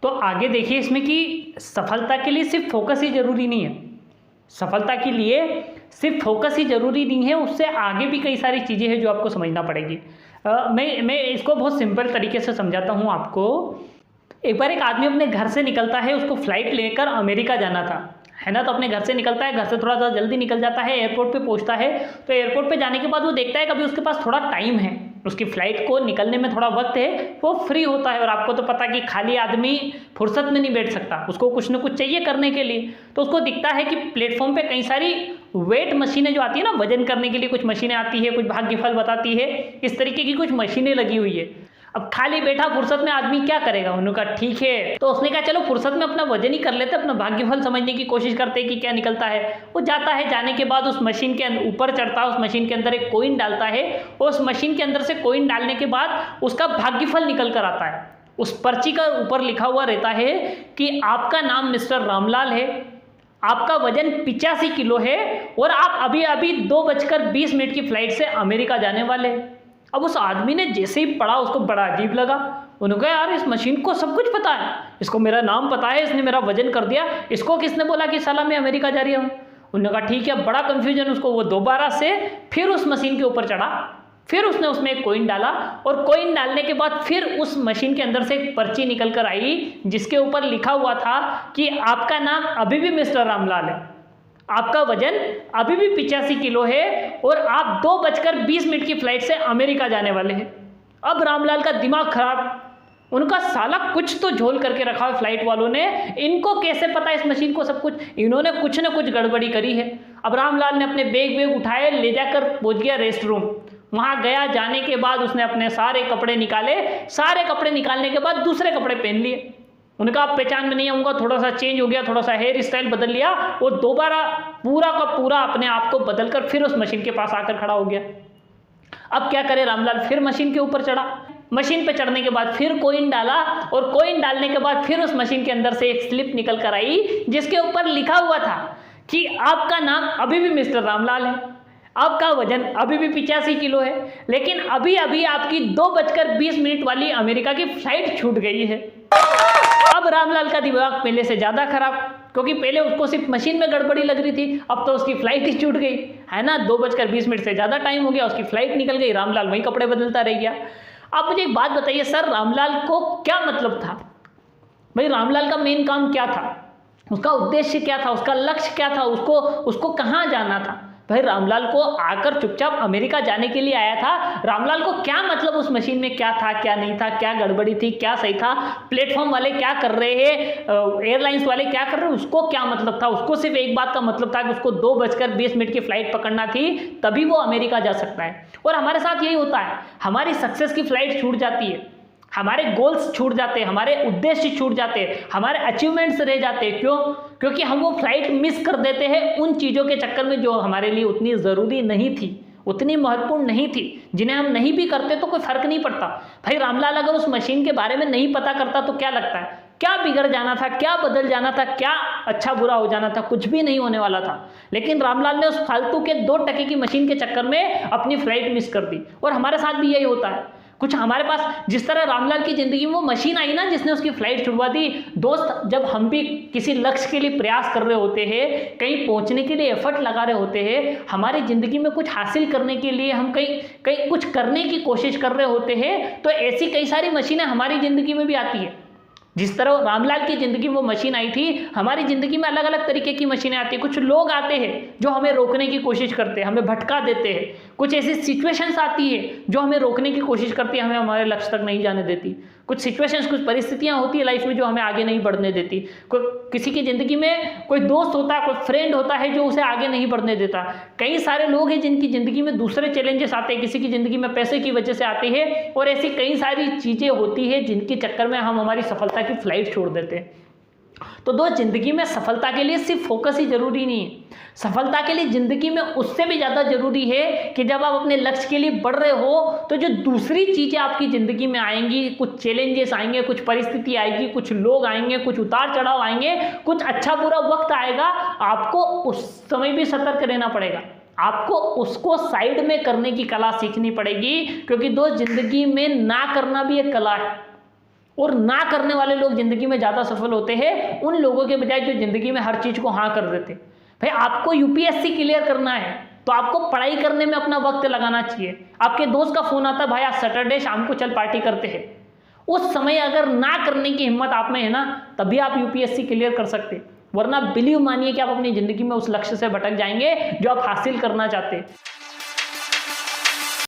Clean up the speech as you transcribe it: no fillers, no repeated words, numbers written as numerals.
तो आगे देखिए इसमें कि सफलता के लिए सिर्फ फोकस ही जरूरी नहीं है, सफलता के लिए सिर्फ फोकस ही जरूरी नहीं है, उससे आगे भी कई सारी चीज़ें हैं जो आपको समझना पड़ेगी। मैं इसको बहुत सिंपल तरीके से समझाता हूँ आपको। एक बार एक आदमी अपने घर से निकलता है, उसको फ्लाइट लेकर अमेरिका जाना था, है ना। तो अपने घर से निकलता है, घर से थोड़ा सा जल्दी निकल जाता है, एयरपोर्ट पे पहुंचता है। तो एयरपोर्ट पे जाने के बाद वो देखता है कभी उसके पास थोड़ा टाइम है, उसकी फ्लाइट को निकलने में थोड़ा वक्त है, वो फ्री होता है। और आपको तो पता कि खाली आदमी फुर्सत में नहीं बैठ सकता, उसको कुछ ना कुछ चाहिए करने के लिए। तो उसको दिखता है कि प्लेटफॉर्म पे कई सारी वेट मशीनें जो आती है ना, वजन करने के लिए कुछ मशीनें आती है, कुछ भाग्यफल बताती है, इस तरीके की कुछ मशीनें लगी हुई है। अब खाली बैठा फुर्सत में आदमी क्या करेगा, उन्होंने कहा ठीक है। तो उसने कहा चलो फुर्सत में अपना वजन ही कर लेते, अपना भाग्यफल समझने की कोशिश करते कि क्या निकलता है। वो जाता है, जाने के बाद उस मशीन के ऊपर चढ़ता है, उस मशीन के अंदर एक कॉइन डालता है, और उस मशीन के अंदर से कॉइन डालने के बाद उसका भाग्यफल निकल कर आता है। उस पर्ची का ऊपर लिखा हुआ रहता है कि आपका नाम मिस्टर रामलाल है, आपका वजन 85 किलो है, और आप अभी अभी 2:20 की फ्लाइट से अमेरिका जाने वाले हैं। अब उस आदमी ने जैसे ही पढ़ा उसको बड़ा अजीब लगा। उन्होंने कहा यार इस मशीन को सब कुछ पता है, इसको मेरा नाम पता है, इसने मेरा वजन कर दिया, इसको किसने बोला कि साला मैं अमेरिका जा रही हूँ। उन्होंने कहा ठीक है, बड़ा कन्फ्यूजन उसको। वो दोबारा से फिर उस मशीन के ऊपर चढ़ा, फिर उसने उसमें एक कॉइन डाला, और कॉइन डालने के बाद फिर उस मशीन के अंदर से एक पर्ची निकल कर आई जिसके ऊपर लिखा हुआ था कि आपका नाम अभी भी मिस्टर रामलाल है, आपका वजन अभी भी 85 किलो है, और आप 2:20 की फ्लाइट से अमेरिका जाने वाले हैं। अब रामलाल का दिमाग खराब, उनका साला कुछ तो झोल करके रखा है फ्लाइट वालों ने, इनको कैसे पता है इस मशीन को सब कुछ, इन्होंने कुछ ना कुछ गड़बड़ी करी है। अब रामलाल ने अपने बैग उठाए, ले जाकर पहुंच गया रेस्ट रूम। वहां गया, जाने के बाद उसने अपने सारे कपड़े निकाले, सारे कपड़े निकालने के बाद दूसरे कपड़े पहन लिए। उनका आप पहचान में नहीं आऊंगा, थोड़ा सा चेंज हो गया, थोड़ा सा हेयर स्टाइल बदल लिया, और दोबारा पूरा का पूरा अपने आप को बदलकर फिर उस मशीन के पास आकर खड़ा हो गया। अब क्या करे रामलाल, फिर मशीन के ऊपर चढ़ा, मशीन पे चढ़ने के बाद फिर कॉइन डाला, और कॉइन डालने के बाद फिर उस मशीन के अंदर से एक स्लिप निकल कर आई जिसके ऊपर लिखा हुआ था कि आपका नाम अभी भी मिस्टर रामलाल है, आपका वजन अभी भी 85 किलो है, लेकिन अभी अभी आपकी 2:20 वाली अमेरिका की फ्लाइट छूट गई है। अब रामलाल का दिमाग पहले से ज्यादा खराब, क्योंकि पहले उसको सिर्फ मशीन में गड़बड़ी लग रही थी, अब तो उसकी फ्लाइट ही छूट गई, है ना। 2:20 से ज्यादा टाइम हो गया, उसकी फ्लाइट निकल गई, रामलाल वही कपड़े बदलता रह गया। आप मुझे एक बात बताइए सर, रामलाल को क्या मतलब था भाई, रामलाल का मेन काम क्या था, उसका उद्देश्य क्या था, उसका लक्ष्य क्या था, उसको कहाँ जाना था भाई। रामलाल को आकर चुपचाप अमेरिका जाने के लिए आया था। रामलाल को क्या मतलब उस मशीन में क्या था क्या नहीं था, क्या गड़बड़ी थी क्या सही था, प्लेटफॉर्म वाले क्या कर रहे हैं, एयरलाइंस वाले क्या कर रहे हैं, उसको क्या मतलब था। उसको सिर्फ एक बात का मतलब था कि उसको 2:20 की फ्लाइट पकड़ना थी, तभी वो अमेरिका जा सकता है। और हमारे साथ यही होता है, हमारी सक्सेस की फ्लाइट छूट जाती है, हमारे गोल्स छूट जाते हैं, हमारे उद्देश्य छूट जाते हैं, हमारे अचीवमेंट्स रह जाते हैं। क्यों? क्योंकि हम वो फ्लाइट मिस कर देते हैं उन चीज़ों के चक्कर में जो हमारे लिए उतनी ज़रूरी नहीं थी, उतनी महत्वपूर्ण नहीं थी, जिन्हें हम नहीं भी करते तो कोई फर्क नहीं पड़ता। भाई रामलाल अगर उस मशीन के बारे में नहीं पता करता तो क्या लगता है, क्या बिगड़ जाना था, क्या बदल जाना था, क्या अच्छा बुरा हो जाना था, कुछ भी नहीं होने वाला था। लेकिन रामलाल ने उस फालतू के 2 टके की मशीन के चक्कर में अपनी फ्लाइट मिस कर दी। और हमारे साथ भी यही होता है। कुछ हमारे पास जिस तरह रामलाल की जिंदगी में वो मशीन आई ना जिसने उसकी फ्लाइट छुड़वा दी। दोस्त, जब हम भी किसी लक्ष्य के लिए प्रयास कर रहे होते हैं, कहीं पहुंचने के लिए एफर्ट लगा रहे होते हैं, हमारी जिंदगी में कुछ हासिल करने के लिए हम कहीं कुछ करने की कोशिश कर रहे होते हैं, तो ऐसी कई सारी मशीनें हमारी जिंदगी में भी आती है। जिस तरह रामलाल की जिंदगी में वो मशीन आई थी, हमारी जिंदगी में अलग अलग तरीके की मशीनें आती हैं। कुछ लोग आते हैं जो हमें रोकने की कोशिश करते हैं, हमें भटका देते हैं। कुछ ऐसी सिचुएशंस आती है जो हमें रोकने की कोशिश करती है, हमें हमारे लक्ष्य तक नहीं जाने देती। कुछ सिचुएशंस, कुछ परिस्थितियां होती है लाइफ में जो हमें आगे नहीं बढ़ने देती। किसी की जिंदगी में कोई दोस्त होता है, कोई फ्रेंड होता है जो उसे आगे नहीं बढ़ने देता। कई सारे लोग हैं जिनकी जिंदगी में दूसरे चैलेंजेस आते हैं, किसी की जिंदगी में पैसे की वजह से आते हैं, और ऐसी कई सारी चीजें होती है जिनके चक्कर में हम हमारी सफलता की फ्लाइट छोड़ देते हैं। तो दोस्त, जिंदगी में सफलता के लिए सिर्फ फोकस ही जरूरी नहीं है। सफलता के लिए जिंदगी में उससे भी ज्यादा जरूरी है कि जब आप अपने लक्ष्य के लिए बढ़ रहे हो तो जो दूसरी चीजें आपकी जिंदगी में आएंगी, कुछ चैलेंजेस आएंगे, कुछ परिस्थिति आएगी, कुछ लोग आएंगे, कुछ उतार चढ़ाव आएंगे, कुछ अच्छा बुरा वक्त आएगा, आपको उस समय भी सतर्क रहना पड़ेगा। आपको उसको साइड में करने की कला सीखनी पड़ेगी, क्योंकि दोस्त, जिंदगी में ना करना भी एक कला है। और ना करने वाले लोग ज़िंदगी में ज़्यादा सफल होते हैं उन लोगों के बजाय जो ज़िंदगी में हर चीज़ को हाँ कर देते। भाई आपको यूपीएससी क्लियर करना है तो आपको पढ़ाई करने में अपना वक्त लगाना चाहिए। आपके दोस्त का फ़ोन आता है, भाई आज सैटरडे शाम को चल पार्टी करते हैं, उस समय अगर ना करने की हिम्मत आप में है ना, तभी आप यूपीएससी क्लियर कर सकते, वरना बिलीव मानिए कि आप अपनी ज़िंदगी में उस लक्ष्य से भटक जाएंगे जो आप हासिल करना चाहते हैं।